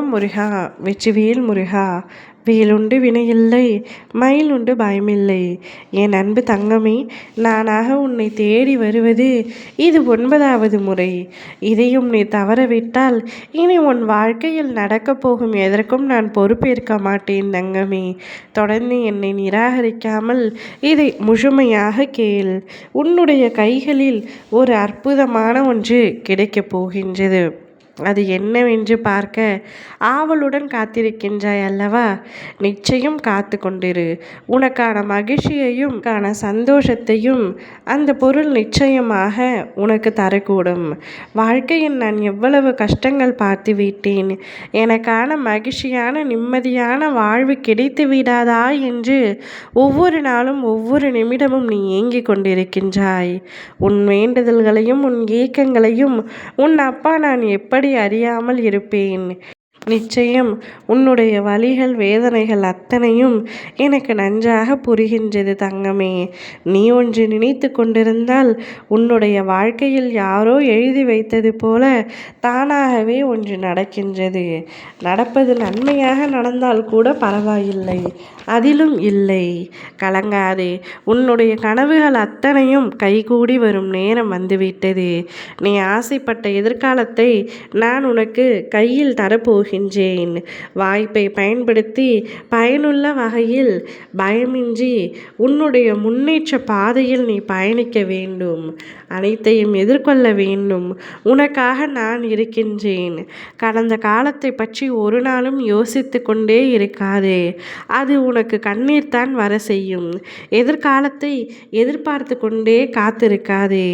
ஓம் முருகா வெற்றிவேல் முருகா. வேலுண்டு வினையில்லை, மயிலுண்டு பயமில்லை. என் அன்பு தங்கமே, நானாக உன்னை தேடி வருவது இது 9வது முறை. இதையும் நீ தவறவிட்டால் இனி உன் வாழ்க்கையில் நடக்கப் போகும் எதற்கும் நான் பொறுப்பேற்க மாட்டேன் தங்கமே. தொடர்ந்து என்னை நிராகரிக்காமல் இதை முழுமையாக கேள். உன்னுடைய கைகளில் ஒரு அற்புதமான ஒன்று கிடைக்கப் போகின்றது. அது என்னவென்று பார்க்க ஆவலுடன் காத்திருக்கின்றாய் அல்லவா? நிச்சயம் காத்து கொண்டிரு. உனக்கான மகிழ்ச்சியையும் சந்தோஷத்தையும் அந்த பொருள் நிச்சயமாக உனக்கு தரக்கூடும். வாழ்க்கையில் நான் எவ்வளவு கஷ்டங்கள் பார்த்து விட்டேன். எனக்கான மகிழ்ச்சியான நிம்மதியான வாழ்வு கிடைத்து விடாதா என்று ஒவ்வொரு நாளும் ஒவ்வொரு நிமிடமும் நீ ஏங்கிக் கொண்டிருக்கின்றாய். உன் வேண்டுதல்களையும் உன் ஏக்கங்களையும் உன் அப்பா நான் எப்படி அறியாமல் இருப்பேன்? நிச்சயம் உன்னுடைய வலிகள் வேதனைகள் அத்தனையும் எனக்கு நன்றாக புரிகின்றது தங்கமே. நீ ஒன்று நினைத்து கொண்டிருந்தால் உன்னுடைய வாழ்க்கையில் யாரோ எழுதி வைத்தது போல தானாகவே ஒன்று நடக்கின்றது. நடப்பது நன்மையாக நடந்தால் கூட பரவாயில்லை, அதிலும் இல்லை. கலங்காதே. உன்னுடைய கனவுகள் அத்தனையும் கைகூடி வரும் நேரம் வந்துவிட்டது. நீ ஆசைப்பட்ட எதிர்காலத்தை நான் உனக்கு கையில் தரப்போகிறேன். வாய்ப்பை பயன்படுத்தி பயனுள்ள வகையில் பயமின்றி உன்னுடைய முன்னேற்ற பாதையில் நீ பயணிக்க வேண்டும். அனைத்தையும் எதிர்கொள்ள வேண்டும். உனக்காக நான் இருக்கின்றேன். கடந்த காலத்தை பற்றி ஒரு நாளும் யோசித்து கொண்டே இருக்காதே. அது உனக்கு கண்ணீர் தான் வர செய்யும். எதிர்காலத்தை எதிர்பார்த்து கொண்டே காத்திருக்காதே.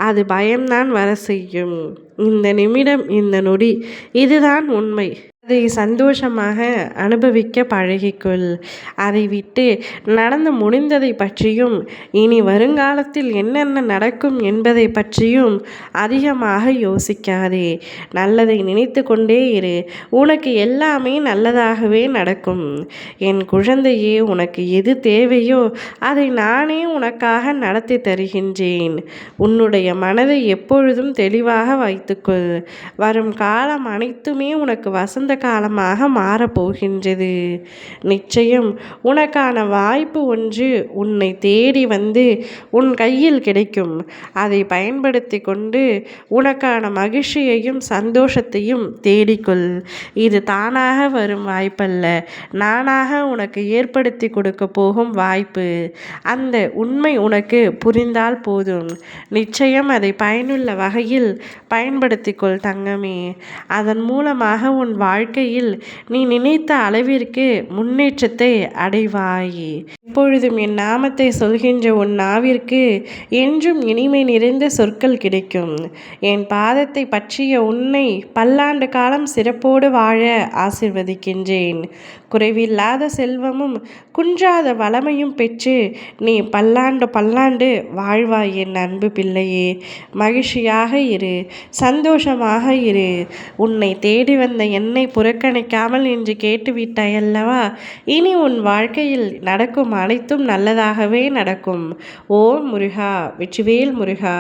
அது பயம்தான் வர செய்யும். இந்த நிமிடம் இந்த நொடி இதுதான் உண்மை. அதை சந்தோஷமாக அனுபவிக்க பழகிக்கொள். அதை விட்டு நடந்து முடிந்ததை பற்றியும் இனி வருங்காலத்தில் என்னென்ன நடக்கும் என்பதை பற்றியும் அதிகமாக யோசிக்காதே. நல்லதை நினைத்து கொண்டே இரு. உனக்கு எல்லாமே நல்லதாகவே நடக்கும். என் குழந்தையே, உனக்கு எது தேவையோ அதை நானே உனக்காக நடத்தி தருகின்றேன். உன்னுடைய மனதை எப்பொழுதும் தெளிவாக வைத்துக்கொள். வரும் காலம் அனைத்துமே உனக்கு வசந்த காலமாக மாறப்போகின்றது. நிச்சயம் உனக்கான வாய்ப்பு ஒன்று உன்னை தேடி வந்து உன் கையில் கிடைக்கும். அதை பயன்படுத்தி கொண்டு உனக்கான மகிழ்ச்சியையும் சந்தோஷத்தையும் தேடிக்கொள். இது தானாக வரும் வாய்ப்பல்ல, நானாக உனக்கு ஏற்படுத்தி கொடுக்க போகும் வாய்ப்பு. அந்த உண்மை உனக்கு புரிந்தால் போதும். நிச்சயம் அதை பயனுள்ள வகையில் பயன்படுத்திக்கொள் தங்கமே. அதன் மூலமாக உன் வாழ்க்கையில் நீ நினைத்த அளவிற்கு முன்னேற்றத்தை அடைவாய். எப்பொழுதும் என் நாமத்தை சொல்கின்ற உன் நாவிற்கு என்றும் இனிமை நிறைந்த சொற்கள் கிடைக்கும். என் பாதத்தை பற்றிய உன்னை பல்லாண்டு காலம் சிறப்போடு வாழ ஆசிர்வதிக்கின்றேன். குறைவில்லாத செல்வமும் குன்றாத வளமையும் பெற்று நீ பல்லாண்டு வாழ்வாய் என் அன்பு பிள்ளையே. மகிழ்ச்சியாக இரு, சந்தோஷமாக இரு. உன்னை தேடி வந்த என்னை புறக்கணிக்காமல் என்று கேட்டுவிட்டாய் அல்லவா? இனி உன் வாழ்க்கையில் நடக்கும் அனைத்தும் நல்லதாகவே நடக்கும். ஓம் முருகா வெற்றிவேல் முருகா.